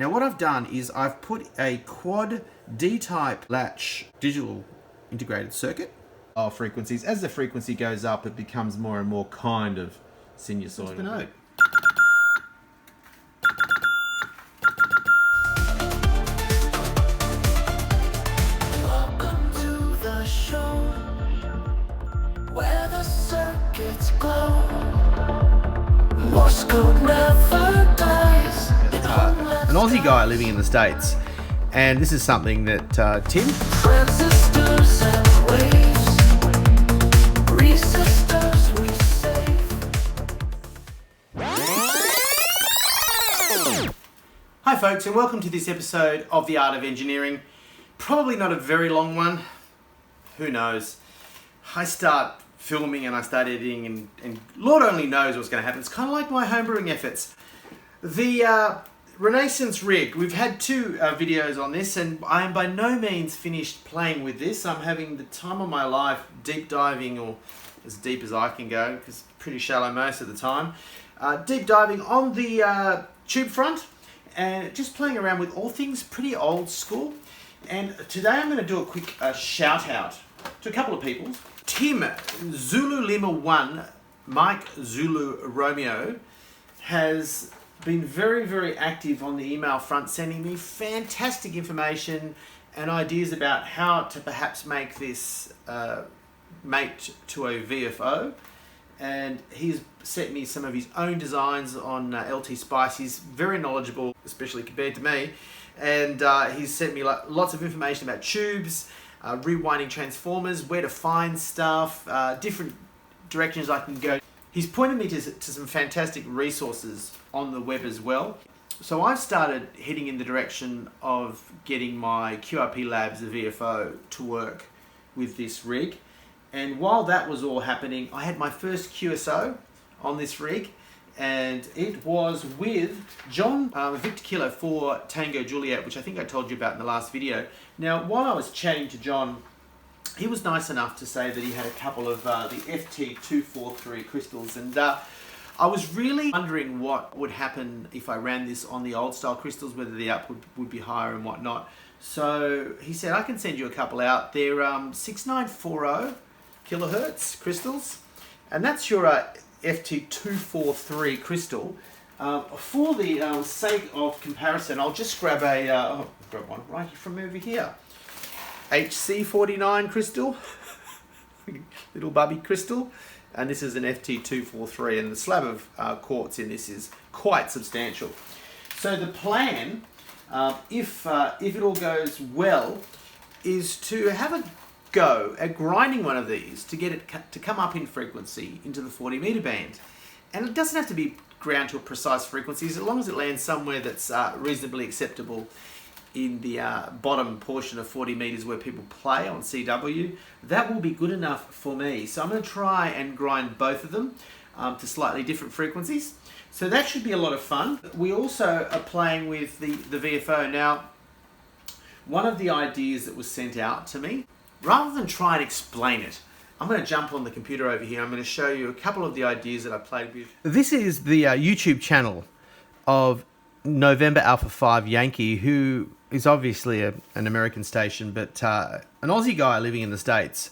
Now what I've done is I've put a quad D-type latch digital integrated circuit of frequencies. As the frequency goes up, it becomes more and more kind of sinusoidal. Welcome to the show where the circuits glow. Oscilloscope never dies. An Aussie guy living in the States, and this is something that Tim, Transistors and waves, resistors we save. Hi folks, and welcome to this episode of The Art of Engineering. Probably not a very long one, who knows. I start filming and I start editing and Lord only knows what's going to happen. It's kind of like my homebrewing efforts. The Renaissance rig, we've had two videos on this, and I am by no means finished playing with this. I'm having the time of my life deep diving, or as deep as I can go, because it's pretty shallow most of the time. Deep diving on the tube front and just playing around with all things pretty old school. And today I'm going to do a quick shout out to a couple of people. Tim, Zulu Lima 1, Mike Zulu Romeo, has been very, very active on the email front, sending me fantastic information and ideas about how to perhaps make this mate to a VFO. And he's sent me some of his own designs on LT Spice. He's very knowledgeable, especially compared to me. And he's sent me lots of information about tubes, rewinding transformers, where to find stuff, different directions I can go. He's pointed me to some fantastic resources on the web as well. So I've started heading in the direction of getting my QRP Labs, the VFO, to work with this rig. And while that was all happening, I had my first QSO on this rig, and it was with John, Victor Kilo 4 Tango Juliet, which I think I told you about in the last video. Now, while I was chatting to John, he was nice enough to say that he had a couple of the FT243 crystals, and I was really wondering what would happen if I ran this on the old style crystals, whether the output would be higher and whatnot. So he said, I can send you a couple out. They're 6940 kilohertz crystals, and that's your FT243 crystal. For the sake of comparison, I'll just grab grab one right from over here. HC49 crystal, little bubby crystal, and this is an FT243, and the slab of quartz in this is quite substantial. So the plan, if it all goes well, is to have a go at grinding one of these to get it to come up in frequency into the 40 meter band. And it doesn't have to be ground to a precise frequency, as long as it lands somewhere that's reasonably acceptable in the bottom portion of 40 meters where people play on CW. That will be good enough for me. So I'm going to try and grind both of them to slightly different frequencies. So that should be a lot of fun. We also are playing with the VFO. Now, one of the ideas that was sent out to me, rather than try and explain it, I'm going to jump on the computer over here. I'm going to show you a couple of the ideas that I played with. This is the YouTube channel of November Alpha 5 Yankee, who is obviously an American station, but an Aussie guy living in the States.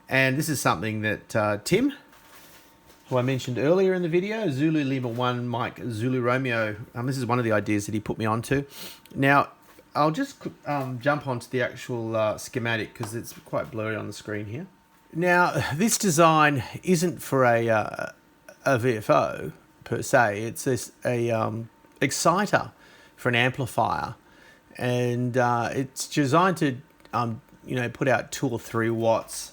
And this is something that Tim, who I mentioned earlier in the video, Zulu Lima 1, Mike Zulu Romeo, this is one of the ideas that he put me onto. Now, I'll just jump onto the actual schematic because it's quite blurry on the screen here. Now, this design isn't for a VFO per se. It's a exciter for an amplifier, and it's designed to put out 2 or 3 watts.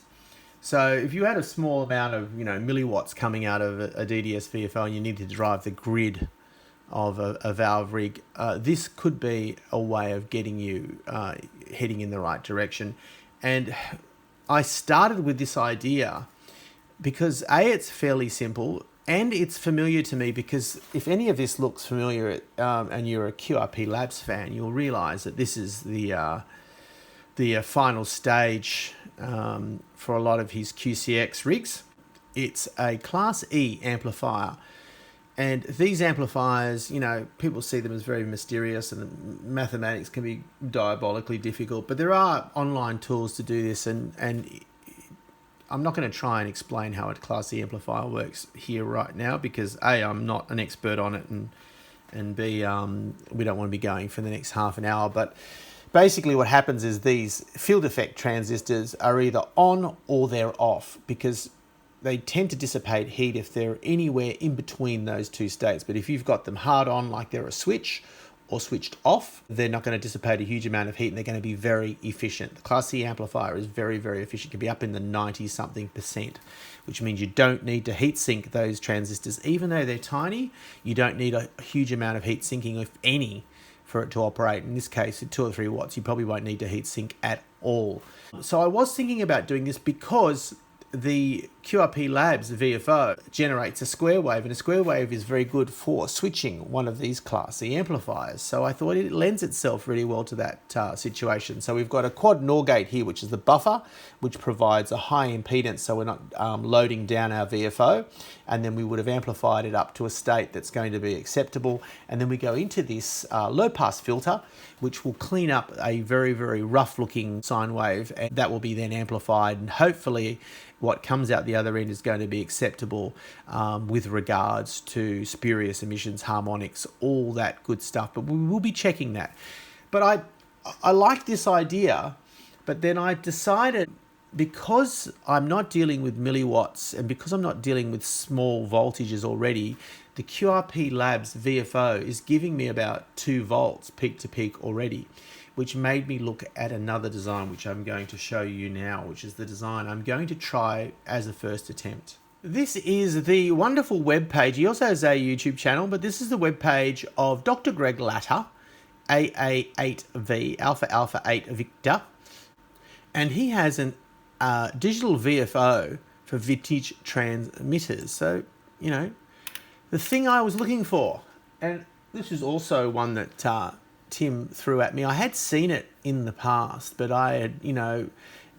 So if you had a small amount of milliwatts coming out of a DDS VFO and you need to drive the grid of a valve rig, this could be a way of getting you heading in the right direction. And I started with this idea because it's fairly simple, and it's familiar to me because if any of this looks familiar and you're a QRP Labs fan, you'll realize that this is the final stage for a lot of his QCX rigs. It's a Class E amplifier, And these amplifiers, you know, people see them as very mysterious, and mathematics can be diabolically difficult. But there are online tools to do this, and I'm not going to try and explain how a Class C amplifier works here right now, because A, I'm not an expert on it, and B, we don't want to be going for the next half an hour. But basically what happens is these field effect transistors are either on or they're off, because they tend to dissipate heat if they're anywhere in between those two states. But if you've got them hard on, like they're a switch, or switched off, they're not going to dissipate a huge amount of heat, and they're going to be very efficient. The Class C amplifier is very, very efficient. It can be up in the 90-something%, which means you don't need to heat sink those transistors. Even though they're tiny, you don't need a huge amount of heat sinking, if any, for it to operate. In this case, at 2 or 3 watts, you probably won't need to heat sink at all. So I was thinking about doing this because the QRP Labs VFO generates a square wave, and a square wave is very good for switching one of these Class C amplifiers. So I thought it lends itself really well to that situation. So we've got a quad NOR gate here, which is the buffer, which provides a high impedance, so we're not loading down our VFO, and then we would have amplified it up to a state that's going to be acceptable. And then we go into this low pass filter, which will clean up a very, very rough looking sine wave, and that will be then amplified, and hopefully what comes out the other end is going to be acceptable with regards to spurious emissions, harmonics, all that good stuff. But we will be checking that. But I like this idea, but then I decided, because I'm not dealing with milliwatts and because I'm not dealing with small voltages already, the QRP Labs VFO is giving me about 2 volts peak to peak already, which made me look at another design, which I'm going to show you now, which is the design I'm going to try as a first attempt. This is the wonderful web page. He also has a YouTube channel, but this is the web page of Dr. Greg Latta, AA8V, Alpha Alpha 8 Victor, and he has an digital VFO for vintage transmitters. So, you know, the thing I was looking for. And this is also one that Tim threw at me. I had seen it in the past, but I had, you know,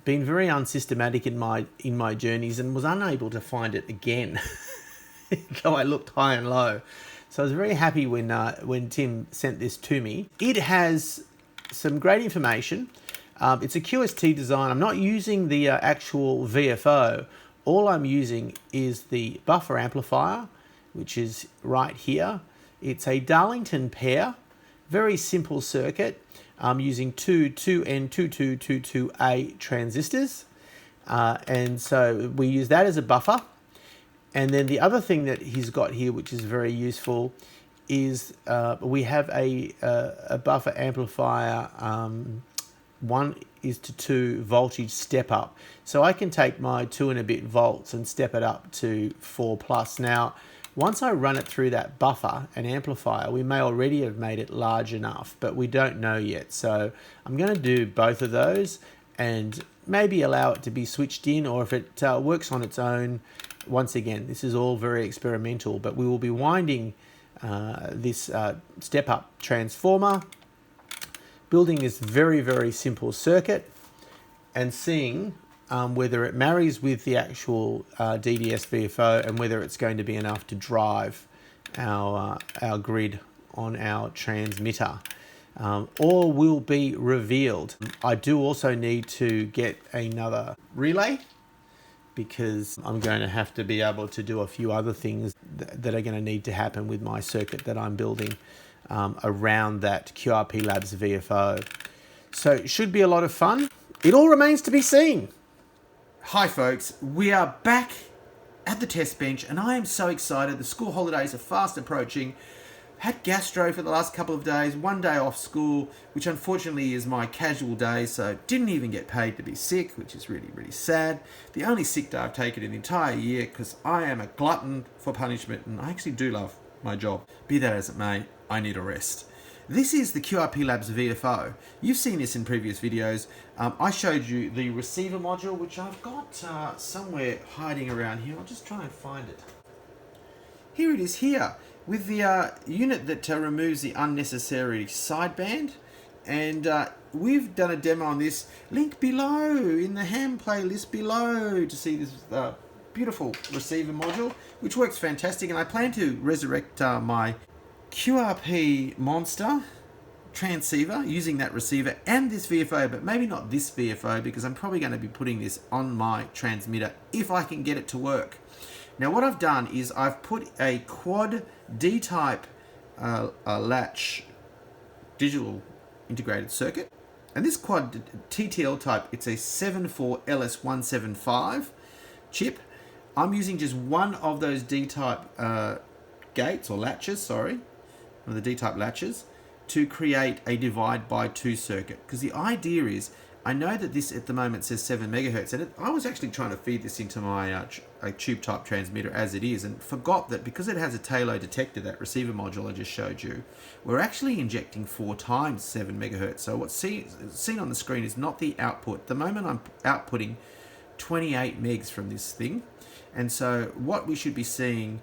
been very unsystematic in my journeys and was unable to find it again. So I looked high and low. So I was very happy when Tim sent this to me. It has some great information. It's a QST design. I'm not using the actual VFO. All I'm using is the buffer amplifier, which is right here. It's a Darlington pair, very simple circuit. I'm using two 2N2222A transistors. And so we use that as a buffer. And then the other thing that he's got here, which is very useful, is we have a buffer amplifier 1:2 voltage step up. So I can take my 2 and a bit volts and step it up to 4+. Now, once I run it through that buffer and amplifier, we may already have made it large enough, but we don't know yet. So I'm going to do both of those and maybe allow it to be switched in, or if it works on its own. Once again, this is all very experimental, but we will be winding this step-up transformer, building this very, very simple circuit, and seeing whether it marries with the actual DDS VFO and whether it's going to be enough to drive our grid on our transmitter. All will be revealed. I do also need to get another relay, because I'm going to have to be able to do a few other things that are going to need to happen with my circuit that I'm building around that QRP Labs VFO. So it should be a lot of fun. It all remains to be seen. Hi folks, we are back at the test bench and I am so excited. The school holidays are fast approaching. Had gastro for the last couple of days, 1 day off school, which unfortunately is my casual day, so didn't even get paid to be sick, which is really, really sad. The only sick day I've taken in the entire year, because I am a glutton for punishment and I actually do love my job. Be that as it may, I need a rest. This is the QRP Labs VFO. You've seen this in previous videos. I showed you the receiver module, which I've got somewhere hiding around here. I'll just try and find it. Here it is here, with the unit that removes the unnecessary sideband. And we've done a demo on this. Link below in the ham playlist below to see this beautiful receiver module, which works fantastic. And I plan to resurrect my QRP Monster transceiver using that receiver and this VFO, but maybe not this VFO, because I'm probably going to be putting this on my transmitter if I can get it to work. Now what I've done is I've put a quad D-type latch digital integrated circuit, and this quad TTL type, it's a 74LS175 chip. I'm using just one of those D-type gates or latches, sorry, of the D-type latches, to create a divide by 2 circuit. Because the idea is, I know that this at the moment says 7 megahertz, and I was actually trying to feed this into my tube type transmitter as it is, and forgot that because it has a Talo detector, that receiver module I just showed you, we're actually injecting 4 times 7 megahertz. So what's seen on the screen is not the output. At the moment I'm outputting 28 megs from this thing, and so what we should be seeing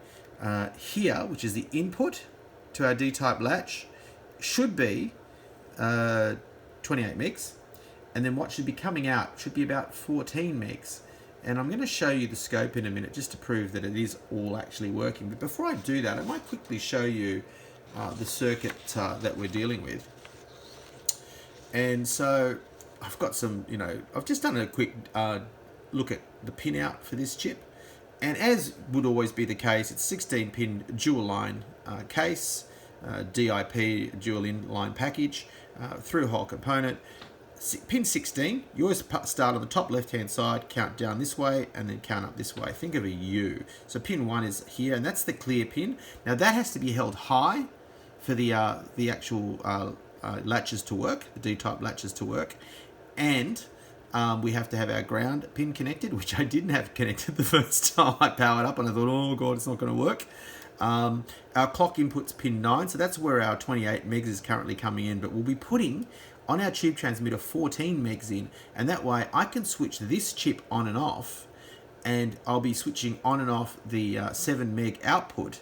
here, which is the input to our D-type latch, should be 28 megs, and then what should be coming out should be about 14 megs. And I'm going to show you the scope in a minute just to prove that it is all actually working. But before I do that, I might quickly show you the circuit that we're dealing with. And so I've got some, I've just done a quick look at the pin out for this chip, and as would always be the case, it's 16 pin dual line case, DIP dual inline package, through hole component. Pin 16, you always start on the top left hand side, count down this way, and then count up this way. Think of a U. So pin 1 is here, and that's the clear pin. Now that has to be held high for the actual latches to work, the D-type latches to work, and we have to have our ground pin connected, which I didn't have connected the first time I powered up, and I thought, oh god, it's not going to work. Our clock input's pin 9, so that's where our 28 megs is currently coming in, but we'll be putting on our tube transmitter 14 megs in, and that way I can switch this chip on and off, and I'll be switching on and off the 7 meg output,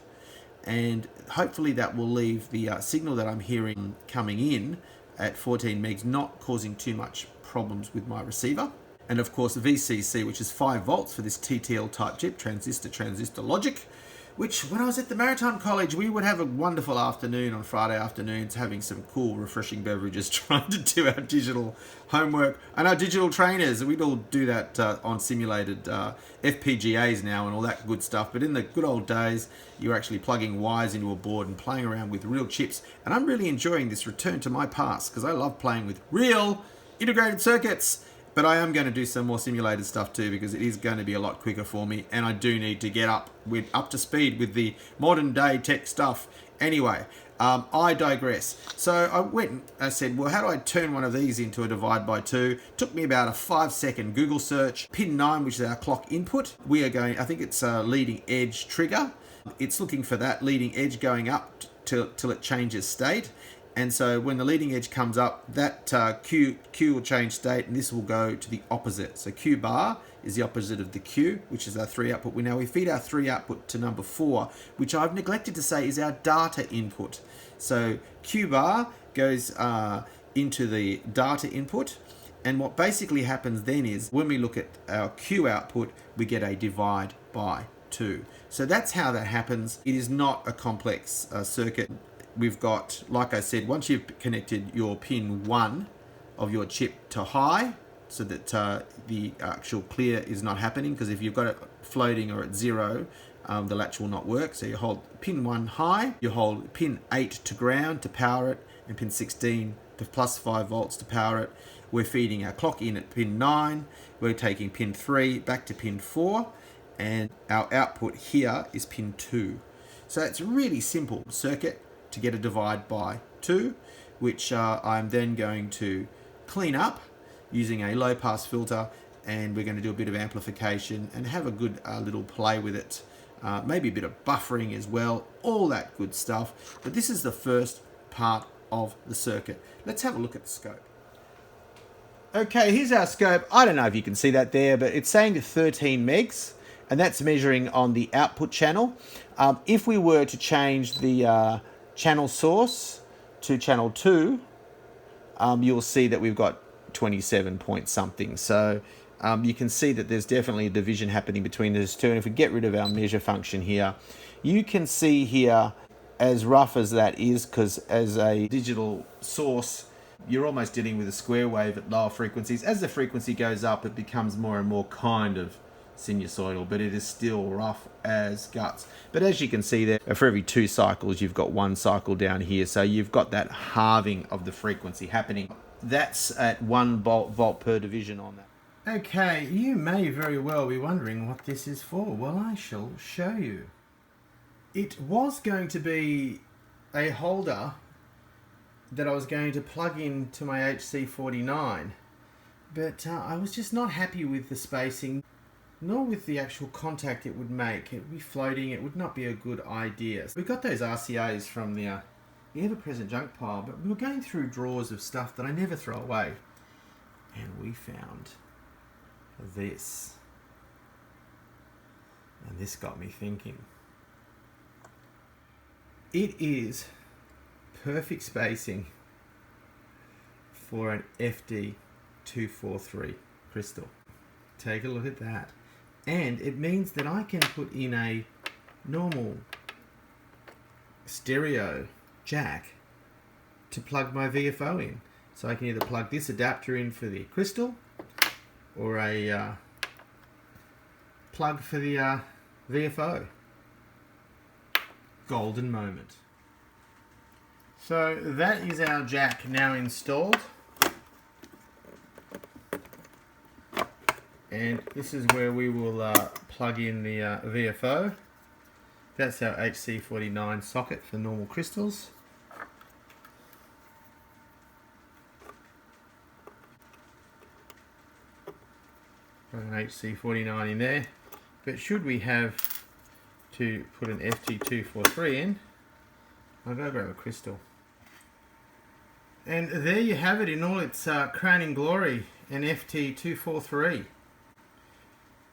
and hopefully that will leave the signal that I'm hearing coming in at 14 megs not causing too much problems with my receiver. And of course VCC, which is 5 volts for this TTL type chip, transistor logic, which when I was at the Maritime College, we would have a wonderful afternoon on Friday afternoons having some cool, refreshing beverages, trying to do our digital homework and our digital trainers. We'd all do that on simulated FPGAs now and all that good stuff. But in the good old days, you were actually plugging wires into a board and playing around with real chips. And I'm really enjoying this return to my past because I love playing with real integrated circuits. But I am going to do some more simulated stuff too, because it is going to be a lot quicker for me, and I do need to get up to speed with the modern day tech stuff. Anyway, I digress. So I went and I said, well, how do I turn one of these into a divide by 2? Took me about a 5-second Google search. Pin 9, which is our clock input. We are going, I think it's a leading edge trigger. It's looking for that leading edge going up till it changes state. And so when the leading edge comes up, that Q will change state, and this will go to the opposite. So Q bar is the opposite of the Q, which is our 3 output. We feed our 3 output to number 4, which I've neglected to say is our data input. So Q bar goes into the data input, and what basically happens then is when we look at our Q output, we get a divide by 2. So that's how that happens. It is not a complex circuit. We've got, like I said, once you've connected your pin 1 of your chip to high, so that the actual clear is not happening, because if you've got it floating or at 0, the latch will not work. So you hold pin 1 high, you hold pin 8 to ground to power it, and pin 16 to plus 5 volts to power it. We're feeding our clock in at pin 9, we're taking pin 3 back to pin 4, and our output here is pin 2. So it's a really simple circuit to get a divide by 2, which I'm then going to clean up using a low pass filter, and we're going to do a bit of amplification and have a good little play with it, maybe a bit of buffering as well, all that good stuff. But this is the first part of the circuit. Let's have a look at the scope. Okay, here's our scope. I don't know if you can see that there, but it's saying 13 megs, and that's measuring on the output channel. If we were to change the channel source to channel 2, you'll see that we've got 27 point something. So you can see that there's definitely a division happening between those two. And if we get rid of our measure function here, you can see here, as rough as that is, because as a digital source, you're almost dealing with a square wave at lower frequencies. As the frequency goes up, it becomes more and more kind of sinusoidal, but it is still rough as guts. But as you can see there, for every 2 cycles, you've got 1 cycle down here. So you've got that halving of the frequency happening. That's at 1 volt per division on that. Okay, you may very well be wondering what this is for. Well, I shall show you. It was going to be a holder that I was going to plug into my HC49, but I was just not happy with the spacing, nor with the actual contact it would make. It would be floating, it would not be a good idea. We got those RCAs from the ever-present junk pile, but we were going through drawers of stuff that I never throw away, and we found this. And this got me thinking. It is perfect spacing for an FT243 crystal. Take a look at that. And it means that I can put in a normal stereo jack to plug my VFO in. So I can either plug this adapter in for the crystal or a plug for the VFO. Golden moment. So that is our jack now installed. And this is where we will plug in the VFO. That's our HC49 socket for normal crystals. Put an HC49 in there. But should we have to put an FT243 in, I'll go grab a crystal. And there you have it in all its crowning glory, an FT243.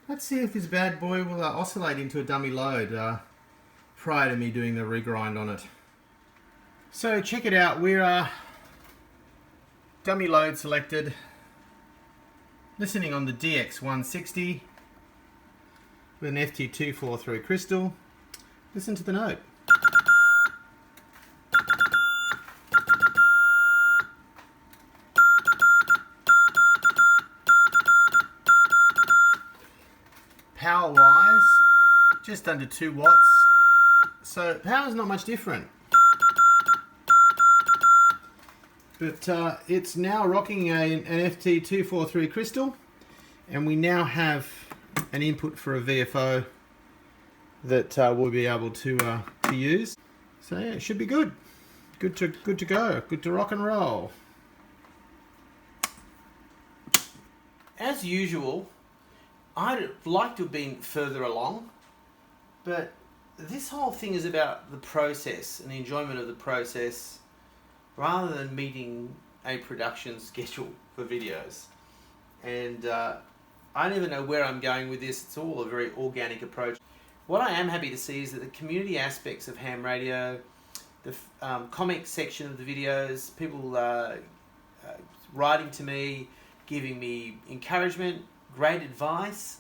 Let's see if this bad boy will oscillate into a dummy load prior to me doing the regrind on it. So check it out, we're dummy load selected, listening on the DX160 with an FT243 crystal. Listen to the note. Power wise, just under 2 watts, so power's not much different. But it's now rocking an FT243 crystal, and we now have an input for a VFO that we'll be able to use. So yeah, it should be good. Good to go. Good to rock and roll. As usual, I'd like to have been further along, but this whole thing is about the process and the enjoyment of the process rather than meeting a production schedule for videos. And I don't even know where I'm going with this. It's all a very organic approach. What I am happy to see is that the community aspects of ham radio, the comic section of the videos, people writing to me, giving me encouragement, great advice,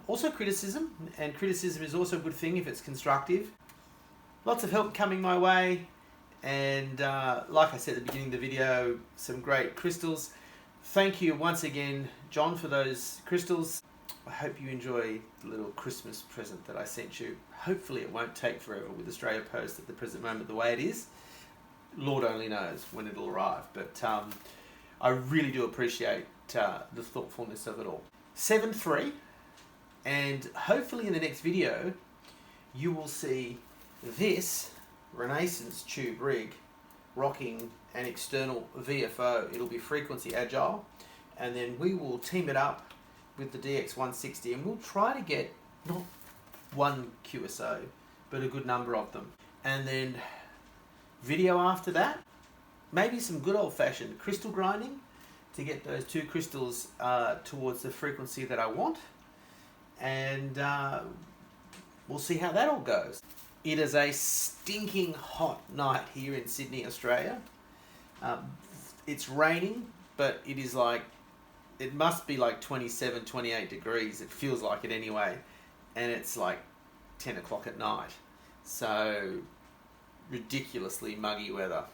also criticism, and criticism is also a good thing if it's constructive. Lots of help coming my way, and like I said at the beginning of the video, some great crystals. Thank you once again, John, for those crystals. I hope you enjoy the little Christmas present that I sent you. Hopefully it won't take forever with Australia Post at the present moment the way it is. Lord only knows when it'll arrive, but I really do appreciate the thoughtfulness of it all. 7.3, and hopefully in the next video you will see this Renaissance tube rig rocking an external VFO. It'll be frequency agile, and then we will team it up with the DX160, and we'll try to get not one QSO but a good number of them. And then video after that, maybe some good old-fashioned crystal grinding to get those 2 crystals towards the frequency that I want, and we'll see how that all goes. It is a stinking hot night here in Sydney, Australia. It's raining, but it is like it must be like 27, 28 degrees. It feels like it anyway. And it's like 10 o'clock at night. So ridiculously muggy weather.